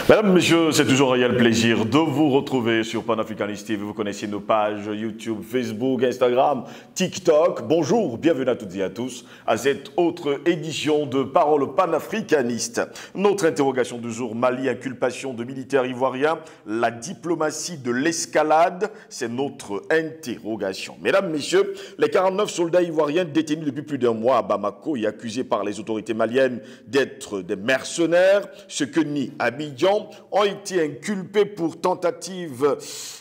Mesdames, Messieurs, c'est toujours un réel plaisir de vous retrouver sur Panafricanist TV. Vous connaissez nos pages YouTube, Facebook, Instagram, TikTok. Bonjour, bienvenue à toutes et à tous à cette autre édition de Parole panafricaniste. Notre interrogation du jour, Mali, inculpation de militaires ivoiriens, la diplomatie de l'escalade, c'est notre interrogation. Mesdames, Messieurs, les 49 soldats ivoiriens détenus depuis plus d'un mois à Bamako et accusés par les autorités maliennes d'être des mercenaires, ce que nie Abidjan, ont été inculpés pour tentative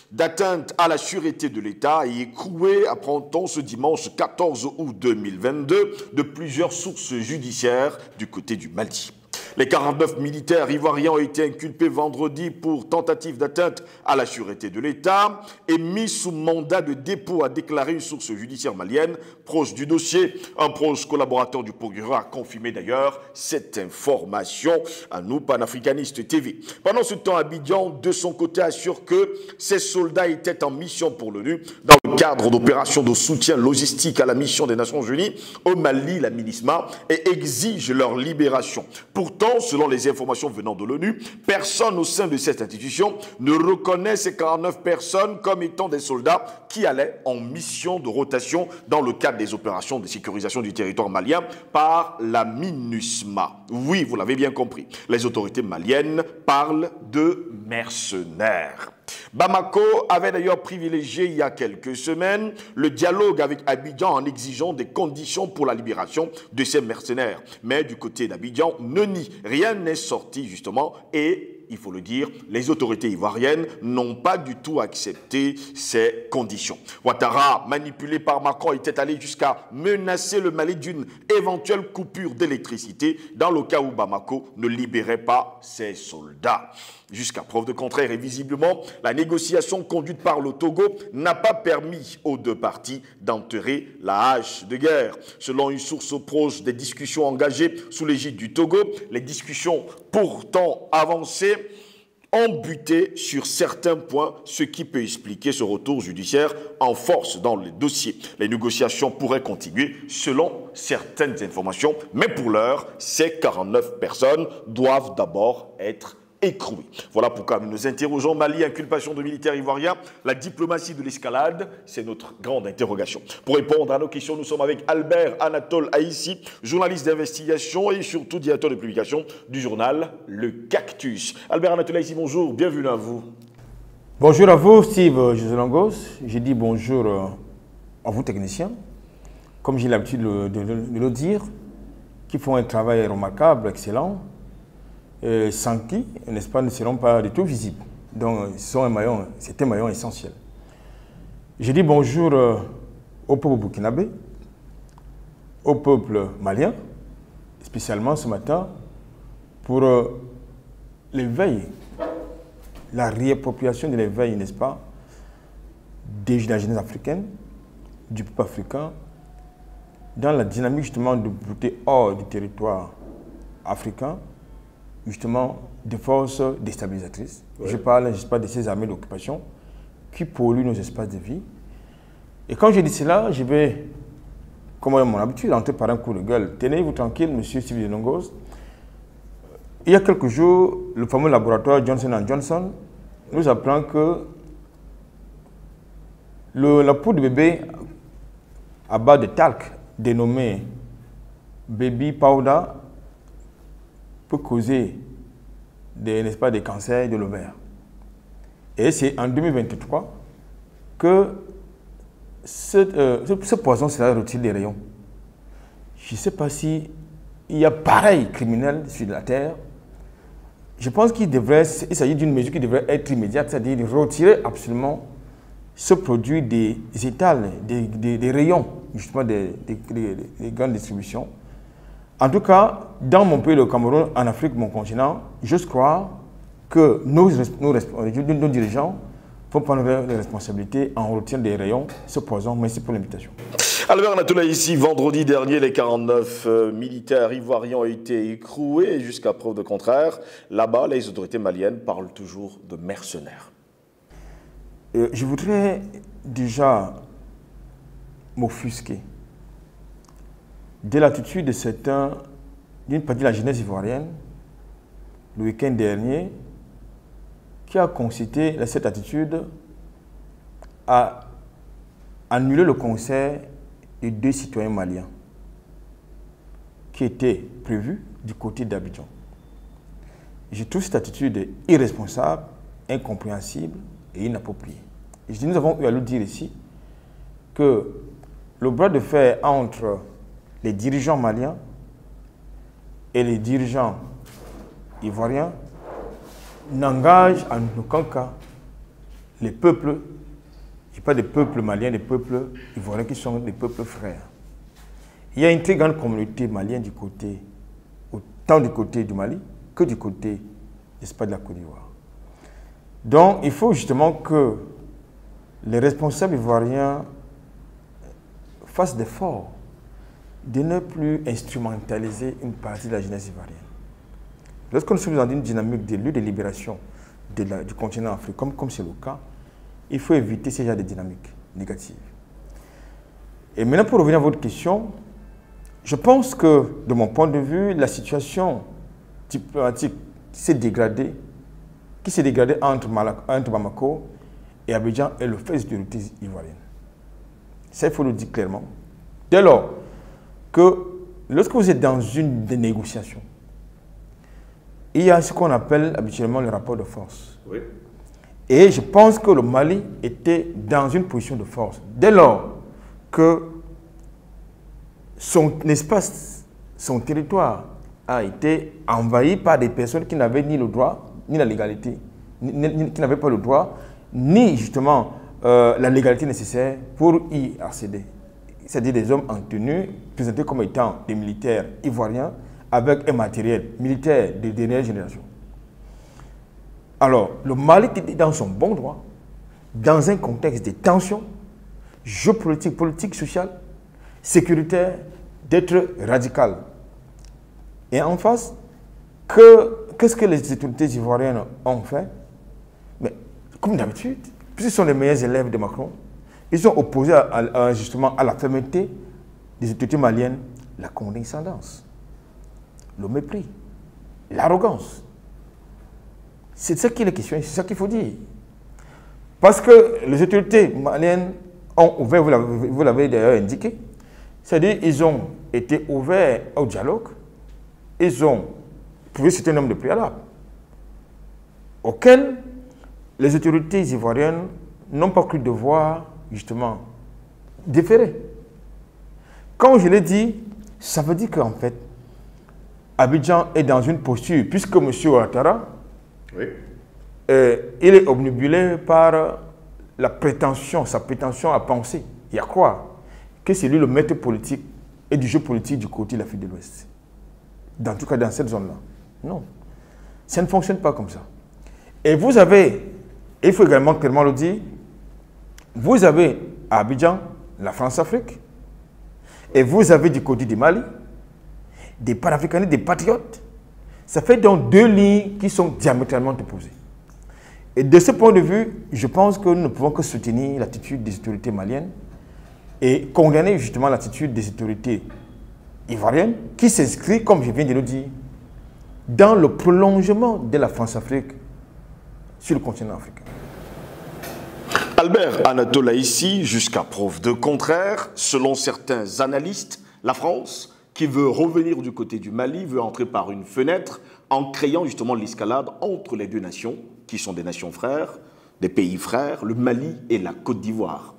d'atteinte à la sûreté de l'État et écroués, apprend-on ce dimanche 14 août 2022, de plusieurs sources judiciaires du côté du Mali. Les 49 militaires ivoiriens ont été inculpés vendredi pour tentative d'atteinte à la sûreté de l'État et mis sous mandat de dépôt, a déclaré une source judiciaire malienne proche du dossier. Un proche collaborateur du procureur a confirmé d'ailleurs cette information à nous, Panafricanist TV. Pendant ce temps, Abidjan, de son côté, assure que ces soldats étaient en mission pour l'ONU dans le cadre d'opérations de soutien logistique à la mission des Nations Unies au Mali, la MINISMA, et exige leur libération. Pourtant, selon les informations venant de l'ONU, personne au sein de cette institution ne reconnaît ces 49 personnes comme étant des soldats qui allaient en mission de rotation dans le cadre des opérations de sécurisation du territoire malien par la MINUSMA. Oui, vous l'avez bien compris, les autorités maliennes parlent de mercenaires. Bamako avait d'ailleurs privilégié il y a quelques semaines le dialogue avec Abidjan en exigeant des conditions pour la libération de ces mercenaires. Mais du côté d'Abidjan, rien n'est sorti justement et il faut le dire, les autorités ivoiriennes n'ont pas du tout accepté ces conditions. Ouattara, manipulé par Macron, était allé jusqu'à menacer le Mali d'une éventuelle coupure d'électricité dans le cas où Bamako ne libérait pas ses soldats. Jusqu'à preuve de contraire, et visiblement, la négociation conduite par le Togo n'a pas permis aux deux parties d'enterrer la hache de guerre. Selon une source proche des discussions engagées sous l'égide du Togo, les discussions pourtant avancées ont buté sur certains points, ce qui peut expliquer ce retour judiciaire en force dans le dossier. Les négociations pourraient continuer selon certaines informations, mais pour l'heure, ces 49 personnes doivent d'abord être écroué. Voilà pourquoi nous nous interrogeons. Mali, inculpation de militaires ivoiriens, la diplomatie de l'escalade, c'est notre grande interrogation. Pour répondre à nos questions, nous sommes avec Albert Anatole Aïssi, journaliste d'investigation et surtout directeur de publication du journal Le Cactus. Albert Anatole Aïssi, bonjour, bienvenue à vous. Bonjour à vous, Steve Joselangos. Je dis bonjour à vous, techniciens. Comme j'ai l'habitude de le dire, qui font un travail remarquable, excellent, sans qui, n'est-ce pas, ne seront pas du tout visibles. Donc, c'est un maillon essentiel. Je dis bonjour au peuple burkinabé, au peuple malien, spécialement ce matin, pour l'éveil, la réappropriation de l'éveil, n'est-ce pas, de la jeunesse africaine, du peuple africain, dans la dynamique justement de bouter hors du territoire africain, justement des forces déstabilisatrices. Ouais. Je parle de ces armées d'occupation qui polluent nos espaces de vie. Et quand je dis cela, je vais, comme à mon habitude, entrer par un coup de gueule. Tenez-vous tranquille, monsieur Steve Joselangos. Il y a quelques jours, le fameux laboratoire Johnson & Johnson nous apprend que la poudre de bébé à base de talc, dénommée Baby Powder, peut causer n'est-ce pas, des cancers de l'ovaire. Et c'est en 2023 que ce poison sera retiré des rayons. Je ne sais pas s'il y a pareil criminel sur la terre. Je pense qu'il s'agit d'une mesure qui devrait être immédiate, c'est-à-dire de retirer absolument ce produit des étals, des rayons, justement des grandes distributions. En tout cas, dans mon pays, le Cameroun, en Afrique, mon continent, j'ose croire que nos dirigeants vont prendre les responsabilités en retirant des rayons ce poison. Merci pour l'invitation. Albert Anatole, ici, vendredi dernier, les 49 militaires ivoiriens ont été écroués jusqu'à preuve de contraire. Là-bas, les autorités maliennes parlent toujours de mercenaires. Je voudrais déjà m'offusquer de l'attitude d'une partie de la jeunesse ivoirienne, le week-end dernier, qui a concité cette attitude à annuler le concert de 2 citoyens maliens qui étaient prévus du côté d'Abidjan. Je trouve cette attitude irresponsable, incompréhensible et inappropriée. Et je dis, nous avons eu à le dire ici que le bras de fer entre les dirigeants maliens et les dirigeants ivoiriens n'engage en aucun cas les peuples, je ne dis pas des peuples maliens, des peuples ivoiriens qui sont des peuples frères. Il y a une très grande communauté malienne du côté, autant du côté du Mali que du côté, n'est-ce pas, de la Côte d'Ivoire. Donc, il faut justement que les responsables ivoiriens fassent d'efforts de ne plus instrumentaliser une partie de la jeunesse ivoirienne. Lorsque nous sommes dans une dynamique de lutte de libération du continent africain, comme c'est le cas, il faut éviter ce genre de dynamique négative. Et maintenant, pour revenir à votre question, je pense que, de mon point de vue, la situation diplomatique qui s'est dégradée entre Bamako et Abidjan est le fait des autorités ivoiriennes. Ça, il faut le dire clairement. Dès lors que, lorsque vous êtes dans une des négociations, il y a ce qu'on appelle habituellement le rapport de force. Oui. Et je pense que le Mali était dans une position de force. Dès lors que son espace, son territoire a été envahi par des personnes qui n'avaient ni le droit, ni la légalité, qui n'avaient pas le droit, ni justement la légalité nécessaire pour y accéder. C'est-à-dire des hommes en tenue, présentés comme étant des militaires ivoiriens, avec un matériel militaire de dernière génération. Alors, le Mali était dans son bon droit, dans un contexte de tensions géopolitiques, politiques, sociales, sécuritaires, d'être radical. Et en face, qu'est-ce que les autorités ivoiriennes ont fait? Mais comme d'habitude, puisqu'ils sont les meilleurs élèves de Macron, ils ont opposé justement à la fermeté des autorités maliennes la condescendance, le mépris, l'arrogance. C'est ça qui est la question, c'est ça qu'il faut dire. Parce que les autorités maliennes ont ouvert, vous l'avez d'ailleurs indiqué, c'est-à-dire qu'ils ont été ouverts au dialogue, ils ont trouvé un certain nombre de préalables auxquels les autorités ivoiriennes n'ont pas cru devoir justement déférer. Comme je l'ai dit, ça veut dire qu'en fait, Abidjan est dans une posture, puisque M. Ouattara, oui, il est obnubilé par sa prétention à penser et à croire que c'est lui le maître politique et du jeu politique du côté de l'Afrique de l'Ouest. En tout cas, dans cette zone-là. Non. Ça ne fonctionne pas comme ça. Et vous avez, il faut également clairement le dire, vous avez à Abidjan la France-Afrique et vous avez du côté du Mali des panafricanistes, des patriotes. Ça fait donc 2 lignes qui sont diamétralement opposées. Et de ce point de vue, je pense que nous ne pouvons que soutenir l'attitude des autorités maliennes et condamner justement l'attitude des autorités ivoiriennes qui s'inscrit, comme je viens de le dire, dans le prolongement de la France-Afrique sur le continent africain. Albert Anatola ici, jusqu'à preuve de contraire, selon certains analystes, la France, qui veut revenir du côté du Mali, veut entrer par une fenêtre en créant justement l'escalade entre les 2 nations, qui sont des nations frères, des pays frères, le Mali et la Côte d'Ivoire.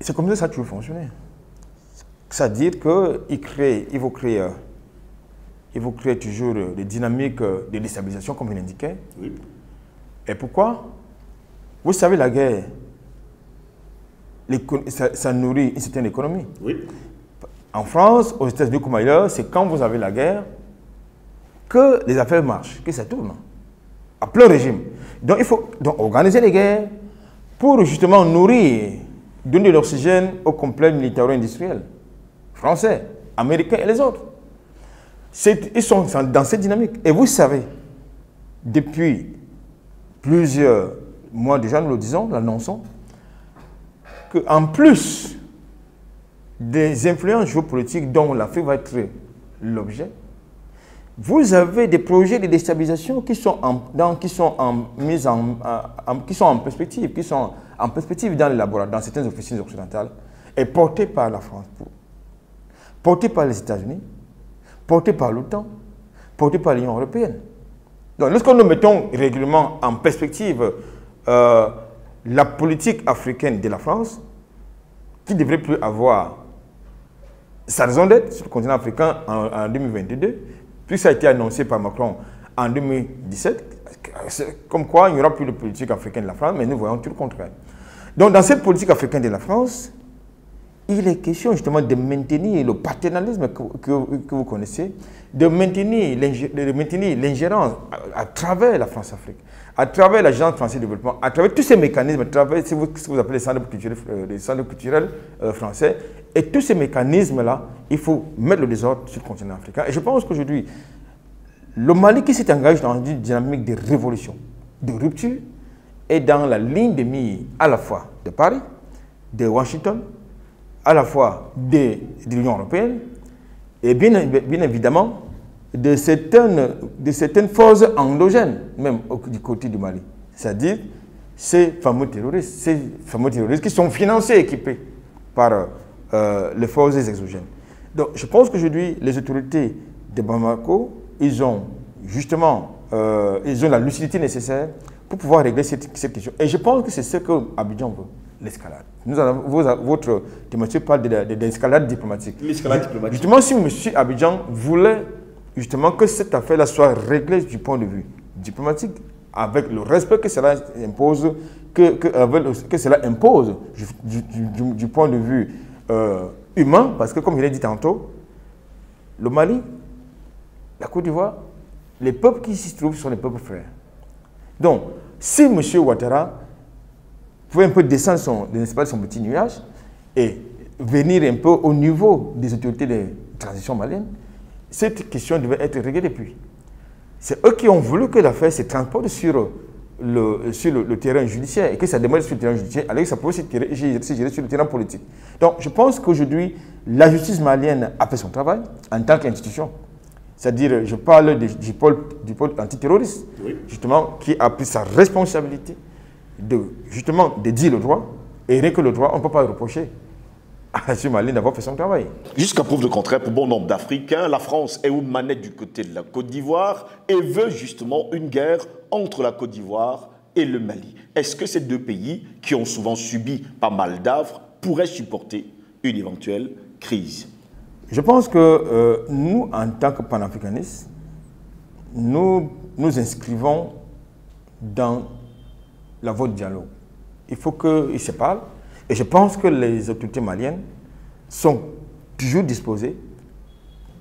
C'est comme ça que ça a toujours fonctionné. C'est-à-dire qu'il faut créer toujours des dynamiques de déstabilisation, comme il l'indiquait. Oui. Et pourquoi? Vous savez, la guerre, ça nourrit une certaine économie. Oui. En France, aux États-Unis comme ailleurs, c'est quand vous avez la guerre que les affaires marchent, que ça tourne. À plein régime. Donc il faut organiser les guerres pour justement nourrir, donner de l'oxygène au complexe militaro-industriel français, américain et les autres. Ils sont dans cette dynamique. Et vous savez, depuis plusieurs mois déjà, nous le disons, l'annonçons, qu'en plus des influences géopolitiques dont l'Afrique va être l'objet, vous avez des projets de déstabilisation qui sont en perspective, dans les laboratoires, dans certaines officines occidentales, et portés par la France, portés par les États-Unis, portés par l'OTAN, portés par l'Union européenne. Donc, lorsque nous mettons régulièrement en perspective la politique africaine de la France, qui ne devrait plus avoir sa raison d'être sur le continent africain en 2022, puis ça a été annoncé par Macron en 2017, comme quoi il n'y aura plus de politique africaine de la France, mais nous voyons tout le contraire. Donc dans cette politique africaine de la France, il est question justement de maintenir le paternalisme que vous connaissez, de maintenir l'ingérence à travers la France-Afrique, à travers l'Agence française de développement, à travers tous ces mécanismes, à travers ce que vous appelez les centres culturels français. Et tous ces mécanismes-là, il faut mettre le désordre sur le continent africain. Et je pense qu'aujourd'hui, le Mali qui s'est engagé dans une dynamique de révolution, de rupture, est dans la ligne de mire à la fois de Paris, de Washington, à la fois de l'Union européenne, et bien évidemment de certaines forces endogènes, même du côté du Mali. C'est-à-dire ces fameux terroristes qui sont financés et équipés par les forces exogènes. Donc je pense qu'aujourd'hui, les autorités de Bamako, ils ont justement la lucidité nécessaire pour pouvoir régler cette question. Et je pense que c'est ce que Abidjan veut, l'escalade. Votre thématique parle d'escalade diplomatique. L'escalade diplomatique. Justement, si M. Abidjan voulait justement que cette affaire-là soit réglée du point de vue diplomatique, avec le respect que cela impose, que cela impose du point de vue humain, parce que comme je l'ai dit tantôt, le Mali, la Côte d'Ivoire, les peuples qui s'y trouvent sont les peuples frères. Donc, si M. Ouattara pouvait un peu descendre son petit nuage et venir un peu au niveau des autorités de transition malienne, cette question devait être réglée depuis. C'est eux qui ont voulu que l'affaire se transporte sur le terrain judiciaire et que ça démarre sur le terrain judiciaire, alors que ça pouvait se gérer sur le terrain politique. Donc, je pense qu'aujourd'hui, la justice malienne a fait son travail en tant qu'institution. C'est-à-dire, je parle du pôle antiterroriste, oui, justement, qui a pris sa responsabilité de dire le droit, et rien que le droit, on ne peut pas le reprocher à M. Mali d'avoir fait son travail. Jusqu'à preuve de contraire, pour bon nombre d'Africains, la France est aux manettes du côté de la Côte d'Ivoire et veut justement une guerre entre la Côte d'Ivoire et le Mali. Est-ce que ces deux pays, qui ont souvent subi pas mal d'affres, pourraient supporter une éventuelle crise? Je pense que nous, en tant que panafricanistes, nous inscrivons dans la voie du dialogue. Il faut qu'ils se parlent. Et je pense que les autorités maliennes sont toujours disposées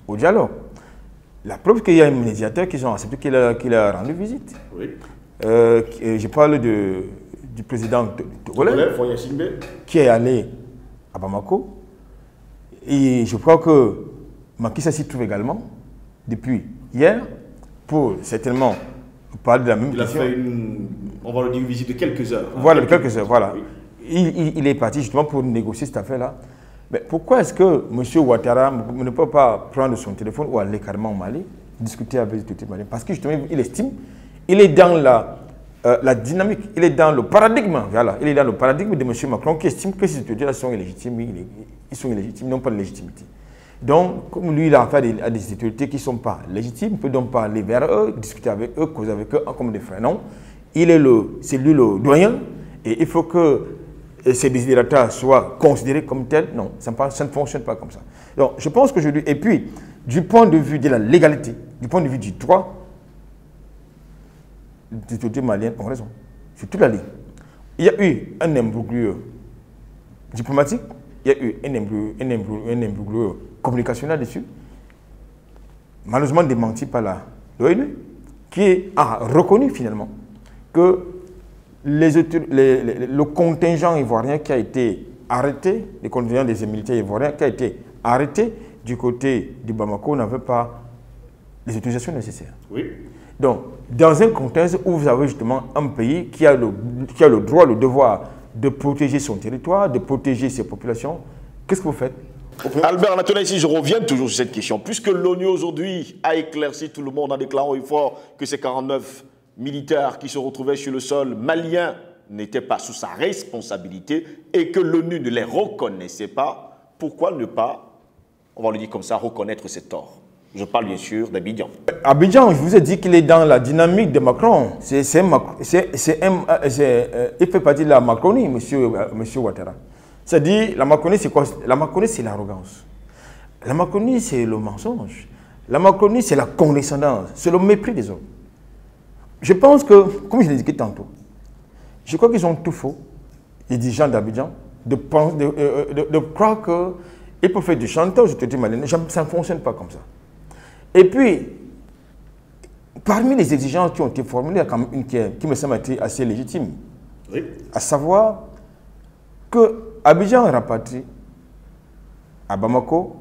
au dialogue. La preuve qu'il y a un médiateur qui ont accepté qu'il a rendu visite. Oui. Je parle du président togolais qui est allé à Bamako. Et je crois que Macky Sall s'y trouve également depuis hier pour certainement parler de la même question. Il a fait on va le dire, une visite de quelques heures. Voilà, de quelques heures, voilà. Oui. Il est parti justement pour négocier cette affaire-là. Mais pourquoi est-ce que M. Ouattara ne peut pas prendre son téléphone ou aller carrément au Mali, discuter avec les autorités maliennes? Parce que justement, il estime, il est dans la dynamique, il est dans le paradigme, voilà, il est dans le paradigme de M. Macron qui estime que ces autorités-là sont illégitimes. Ils sont illégitimes, ils n'ont pas de légitimité. Donc, comme lui, il a affaire à des autorités qui ne sont pas légitimes, il ne peut donc pas aller vers eux, discuter avec eux, causer avec eux comme des frères. Non, c'est lui le doyen et il faut que ces désidératas soient considérés comme tels. Non, ça ne fonctionne pas comme ça. Donc, je pense qu'aujourd'hui, et puis, du point de vue de la légalité, du point de vue du droit, les autorités maliennes ont raison. C'est toute la ligne. Il y a eu un imbroglio diplomatique, il y a eu un imbroglio communicationnel dessus, malheureusement démenti par l'ONU, qui a reconnu finalement que le contingent ivoirien qui a été arrêté, le contingent des militaires ivoiriens qui a été arrêté du côté du Bamako n'avait pas les autorisations nécessaires. Oui. Donc, dans un contexte où vous avez justement un pays qui a le droit, le devoir de protéger son territoire, de protéger ses populations, qu'est-ce que vous faites? Albert Anatole, ici, je reviens toujours sur cette question. Puisque l'ONU aujourd'hui a éclairci tout le monde en déclarant fort que ces 49 militaires qui se retrouvaient sur le sol malien n'étaient pas sous sa responsabilité et que l'ONU ne les reconnaissait pas, pourquoi ne pas, on va le dire comme ça, reconnaître ces torts? Je parle bien sûr d'Abidjan. Abidjan, je vous ai dit qu'il est dans la dynamique de Macron. Il fait partie de la Macronie, monsieur Ouattara. C'est-à-dire, la Macronie, c'est quoi? La Macronie, c'est l'arrogance. La Macronie, c'est le mensonge. La Macronie, c'est la condescendance. C'est le mépris des autres. Je pense que, comme je l'ai dit tantôt, je crois qu'ils ont tout faux, les dirigeants d'Abidjan, de croire qu'ils peuvent faire du chantage aux autorités maliennes. Ça ne fonctionne pas comme ça. Et puis, parmi les exigences qui ont été formulées, il y a quand même une qui me semble être assez légitime. Oui. À savoir que Abidjan rapatrie à Bamako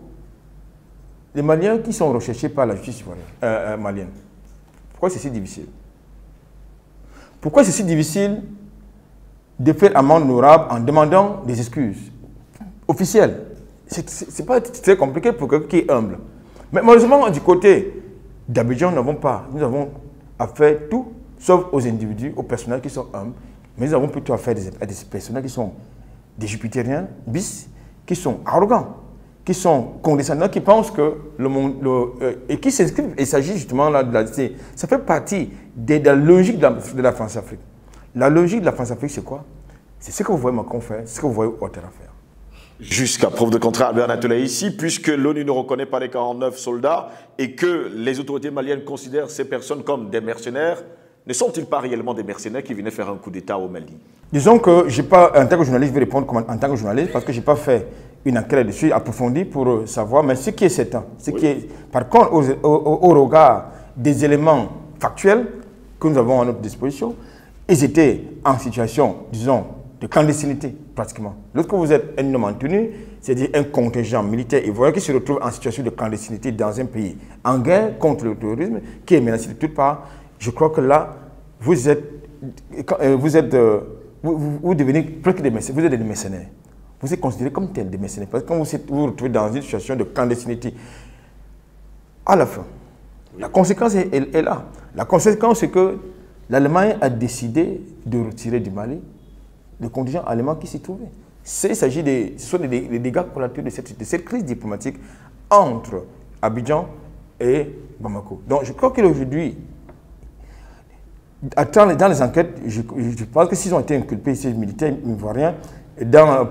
les Maliens qui sont recherchés par la justice malienne. Pourquoi c'est si difficile? Pourquoi c'est si difficile de faire amende honorable en demandant des excuses officielles? C'est pas très compliqué pour quelqu'un qui est humble. Mais malheureusement, du côté d'Abidjan, nous avons affaire tout, sauf aux individus, aux personnels qui sont humbles, mais nous avons plutôt affaire à des personnels qui sont des jupitériens, bis, qui sont arrogants, qui sont condescendants, qui pensent que le monde, et qui s'inscrivent, il s'agit justement là de ça fait partie de la logique de la France-Afrique. La logique de la France-Afrique, c'est quoi? C'est ce que vous voyez Macron faire, c'est ce que vous voyez Ouattara faire. Jusqu'à preuve de contraire, Albert Anatole ici, puisque l'ONU ne reconnaît pas les 49 soldats et que les autorités maliennes considèrent ces personnes comme des mercenaires, ne sont-ils pas réellement des mercenaires qui venaient faire un coup d'État au Mali? Disons que je n'ai pas, en tant que journaliste, je vais répondre en tant que journaliste parce que je n'ai pas fait une enquête dessus approfondie pour savoir, mais ce qui est certain, par contre, au regard des éléments factuels que nous avons à notre disposition, ils étaient en situation, disons, de clandestinité, pratiquement. Lorsque vous êtes un homme en tenue, c'est-à-dire un contingent militaire ivoirien qui se retrouve en situation de clandestinité dans un pays en guerre contre le terrorisme, qui est menacé de toutes parts, je crois que là, vous devenez presque des mercenaires. Vous êtes des mercenaires. Vous êtes considérés comme tels des mercenaires. Parce que quand vous vous retrouvez dans une situation de clandestinité, à la fin, la conséquence est là. La conséquence, c'est que l'Allemagne a décidé de retirer du Mali le contingent allemand qui s'y trouvait. Ce sont des dégâts collatéraux de cette crise diplomatique entre Abidjan et Bamako. Donc je crois qu'aujourd'hui, dans les enquêtes, je pense que s'ils ont été inculpés, ces militaires ivoiriens,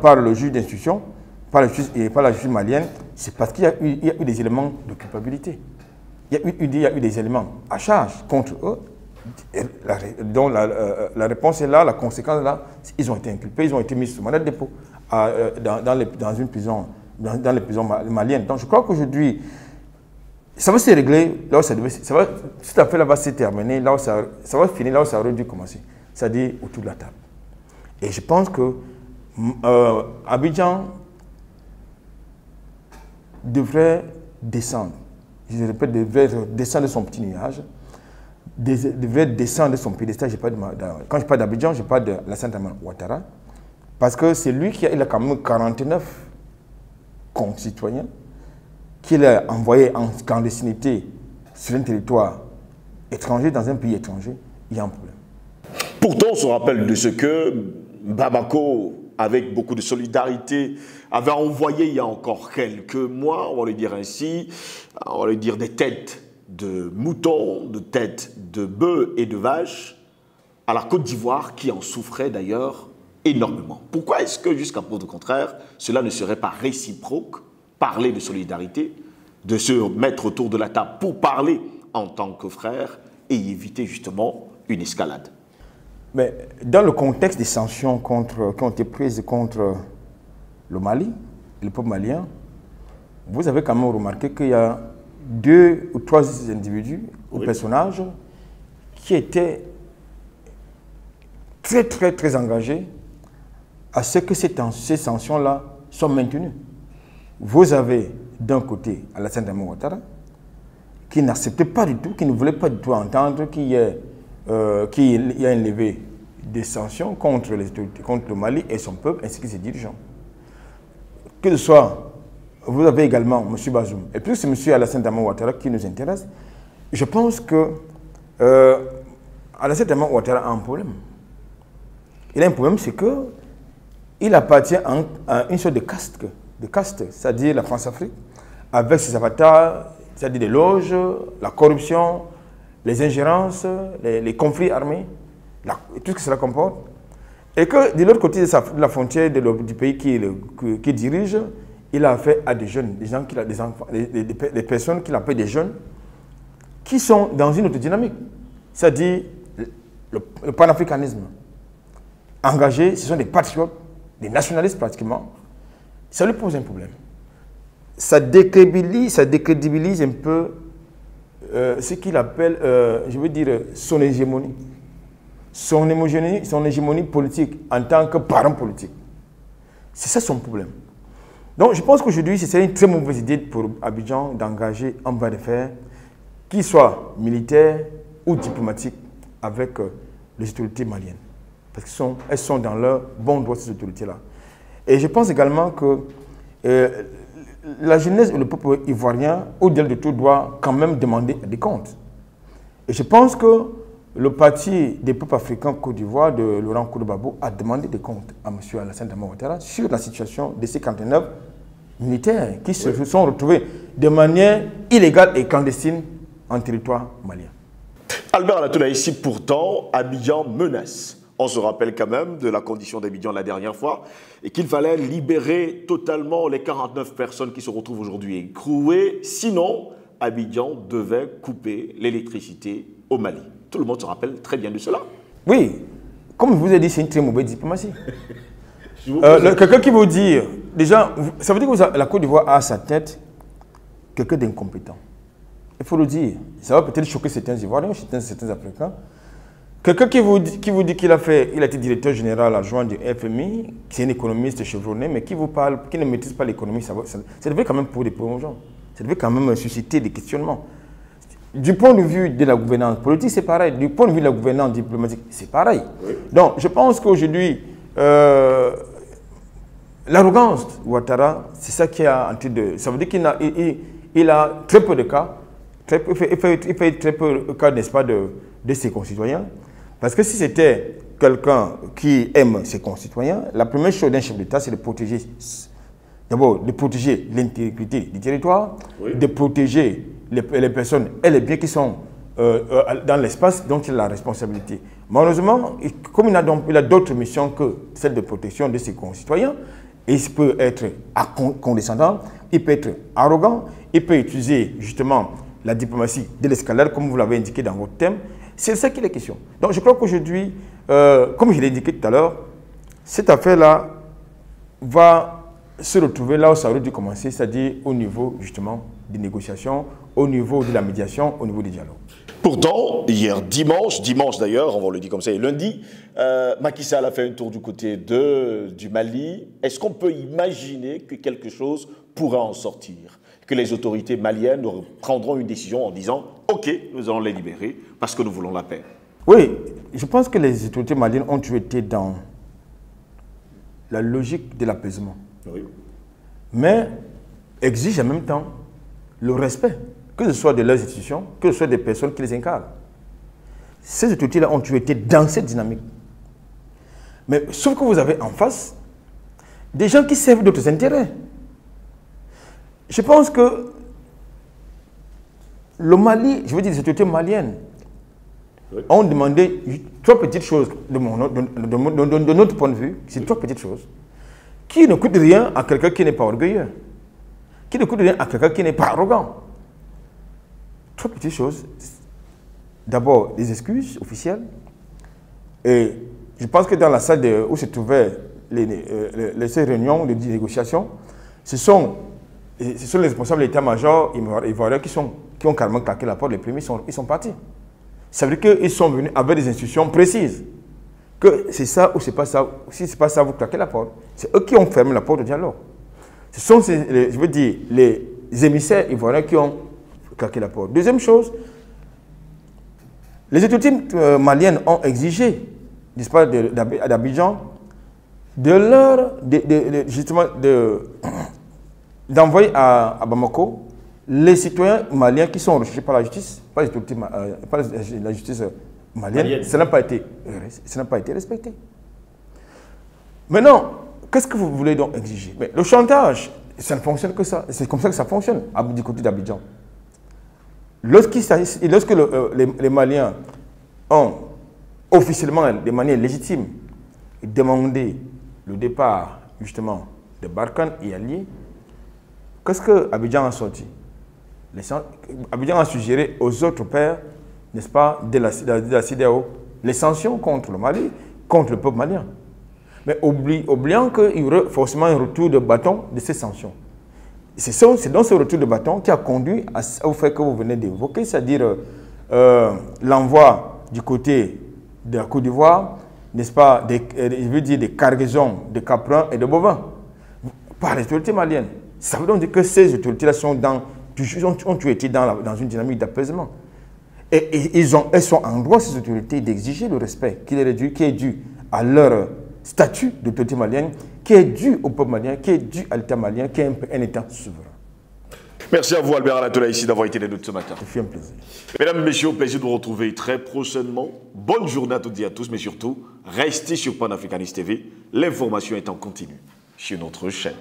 par le juge d'instruction, par la justice malienne, c'est parce qu'il y a eu des éléments de culpabilité. Il y a eu des éléments à charge contre eux. Donc la réponse est là, la conséquence est là. Ils ont été inculpés, ils ont été mis sous mandat de dépôt dans une prison, dans les prisons maliennes. Donc je crois qu'aujourd'hui, ça va se régler là où ça devait. Cette affaire-là va se terminer, là où ça va finir, là où ça aurait dû commencer. C'est-à-dire autour de la table. Et je pense que Abidjan devrait descendre. Je répète, devrait descendre de son petit nuage. Devrait descendre de son piédestal. Quand je parle d'Abidjan, je parle de Alassane Ouattara. Parce que c'est lui qui a quand même 49 concitoyens qu'il a envoyé en clandestinité sur un territoire étranger, dans un pays étranger. Il y a un problème. Pourtant, on se rappelle de ce que Bamako, avec beaucoup de solidarité, avait envoyé il y a encore quelques mois, on va le dire ainsi, on va le dire des têtes de moutons, de têtes de bœufs et de vaches à la Côte d'Ivoire, qui en souffrait d'ailleurs énormément. Pourquoi est-ce que, jusqu'à preuve du contraire, cela ne serait pas réciproque, parler de solidarité, de se mettre autour de la table pour parler en tant que frères et éviter justement une escalade? Mais dans le contexte des sanctions qui ont été prises contre le Mali, le peuple malien, vous avez quand même remarqué qu'il y a 2 ou 3 individus ou personnages qui étaient très engagés à ce que ces sanctions-là soient maintenues. Vous avez d'un côté Alassane Ouattara, qui n'acceptait pas du tout, qui ne voulait pas du tout entendre qu'il y ait une levée des sanctions contre le Mali et son peuple, ainsi que ses dirigeants. Que ce soit vous avez également M. Bazoum. Et puis c'est M. Alassane Dramane Ouattara qui nous intéresse. Je pense que Alassane Dramane Ouattara a un problème. Il a un problème, c'est qu'il appartient à une sorte de caste, c'est-à-dire la France-Afrique, avec ses avatars, c'est-à-dire les loges, la corruption, les ingérences, les conflits armés, tout ce que cela comporte. Et que de l'autre côté de la frontière du pays qu'il dirige, il a affaire à des jeunes, des gens des enfants, des personnes qu'il appelle des jeunes, qui sont dans une autre dynamique, c'est-à-dire le panafricanisme. Engagés, ce sont des patriotes, des nationalistes pratiquement. Ça lui pose un problème. Ça décrédibilise un peu ce qu'il appelle, je veux dire, son hégémonie. Son hégémonie politique en tant que parent politique. C'est ça son problème. Donc je pense qu'aujourd'hui, ce serait une très mauvaise idée pour Abidjan d'engager un bras de fer, qu'il soit militaire ou diplomatique, avec les autorités maliennes. Parce qu'elles sont dans leur bon droit, ces autorités-là. Et je pense également que la jeunesse et le peuple ivoirien, au-delà de tout, doit quand même demander des comptes. Et je pense que le parti des peuples africains Côte d'Ivoire de Laurent Gbagbo a demandé des comptes à M. Alassane Dramane Ouattara sur la situation de ces 59 militaires qui se sont retrouvés de manière illégale et clandestine en territoire malien. Albert Alatouna, ici pourtant, Abidjan menace. On se rappelle quand même de la condition d'Abidjan la dernière fois et qu'il fallait libérer totalement les 49 personnes qui se retrouvent aujourd'hui écrouées. Sinon, Abidjan devait couper l'électricité au Mali. Tout le monde se rappelle très bien de cela. Oui, comme je vous ai dit, c'est une très mauvaise diplomatie. Quelqu'un qui vous dit, déjà, ça veut dire que la Côte d'Ivoire a à sa tête quelqu'un d'incompétent. Il faut le dire. Ça va peut-être choquer certains Ivoiriens, certains Africains. Quelqu'un qui vous dit qu'il a été directeur général adjoint du FMI, qui est un économiste chevronné, mais qui vous parle, qui ne maîtrise pas l'économie, ça devait quand même pour des pauvres gens. Ça devait quand même susciter des questionnements. Du point de vue de la gouvernance politique, c'est pareil. Du point de vue de la gouvernance diplomatique, c'est pareil. Oui. Donc, je pense qu'aujourd'hui, l'arrogance de Ouattara, c'est ça qui a en train de... Ça veut dire qu'il a très peu de cas, il fait très peu de cas, n'est-ce pas, de ses concitoyens. Parce que si c'était quelqu'un qui aime ses concitoyens, la première chose d'un chef d'État, c'est de protéger, d'abord, de protéger l'intégrité du territoire, oui, de protéger les personnes et les biens qui sont dans l'espace dont il a la responsabilité. Malheureusement, comme il a d'autres missions que celle de protection de ses concitoyens, il peut être condescendant, il peut être arrogant, il peut utiliser justement la diplomatie de l'escalade, comme vous l'avez indiqué dans votre thème. C'est ça qu'il est question. Donc je crois qu'aujourd'hui, comme je l'ai indiqué tout à l'heure, cette affaire-là va se retrouver là où ça aurait dû commencer, c'est-à-dire au niveau justement des négociations, au niveau de la médiation, au niveau des dialogues. Pourtant, hier dimanche d'ailleurs, on va le dire comme ça, et lundi, Macky Sall a fait un tour du côté du Mali. Est-ce qu'on peut imaginer que quelque chose pourra en sortir? Que les autorités maliennes prendront une décision en disant « Ok, nous allons les libérer parce que nous voulons la paix ». Oui, je pense que les autorités maliennes ont toujours été dans la logique de l'apaisement. Oui. Mais exigent en même temps le respect, que ce soit de leurs institutions, que ce soit des personnes qui les incarnent. Ces autorités-là ont toujours été dans cette dynamique. Mais sauf que vous avez en face des gens qui servent d'autres intérêts. Je pense que le Mali, je veux dire les autorités maliennes, oui, ont demandé trois petites choses de notre point de vue, c'est trois petites choses, qui ne coûtent rien à quelqu'un qui n'est pas orgueilleux, qui ne coûtent rien à quelqu'un qui n'est pas arrogant. Trois petites choses. D'abord, des excuses officielles. Et je pense que dans la salle où se trouvaient ces réunions de négociation, ce sont les responsables de l'état-major ivoirien qui ont carrément claqué la porte. Les premiers, ils sont partis. Ça veut dire qu'ils sont venus avec des instructions précises. Que c'est ça ou c'est pas ça. Si c'est pas ça, vous claquez la porte. C'est eux qui ont fermé la porte au dialogue. Ce sont, je veux dire, les émissaires ivoiriens qui ont claqué la porte. Deuxième chose, les autorités maliennes ont exigé, n'est-ce pas, d'Abidjan, justement, d'envoyer à Bamako les citoyens maliens qui sont recherchés par la justice, par la justice malienne. Ça n'a pas été respecté. Maintenant, qu'est-ce que vous voulez donc exiger? Mais le chantage, ça ne fonctionne que ça. C'est comme ça que ça fonctionne du côté d'Abidjan. Lorsque les Maliens ont officiellement, de manière légitime, demandé le départ justement de Barkhane et alliés, qu'est-ce que Abidjan a sorti? Abidjan a suggéré aux autres pairs, n'est-ce pas, de la CEDEAO, les sanctions contre le Mali, contre le peuple malien. Mais oubliant qu'il y aurait forcément un retour de bâton de ces sanctions. C'est donc ce retour de bâton qui a conduit au fait que vous venez d'évoquer, c'est-à-dire l'envoi du côté de la Côte d'Ivoire, n'est-ce pas, je veux dire des cargaisons de caprins et de bovins par les autorités maliennes. Ça veut donc dire que ces autorités-là ont été dans une dynamique d'apaisement. Et elles sont en droit, ces autorités, d'exiger le respect qui est dû à leur statut d'autorité malienne, qui est dû au peuple malien, qui est dû à l'État malien, qui est un État souverain. Merci à vous, Albert Alatola, ici, d'avoir été les nôtres ce matin. Ça fait un plaisir. Mesdames et messieurs, au plaisir de vous retrouver très prochainement. Bonne journée à toutes et à tous, mais surtout, restez sur Panafricanist TV. L'information est en continu sur notre chaîne.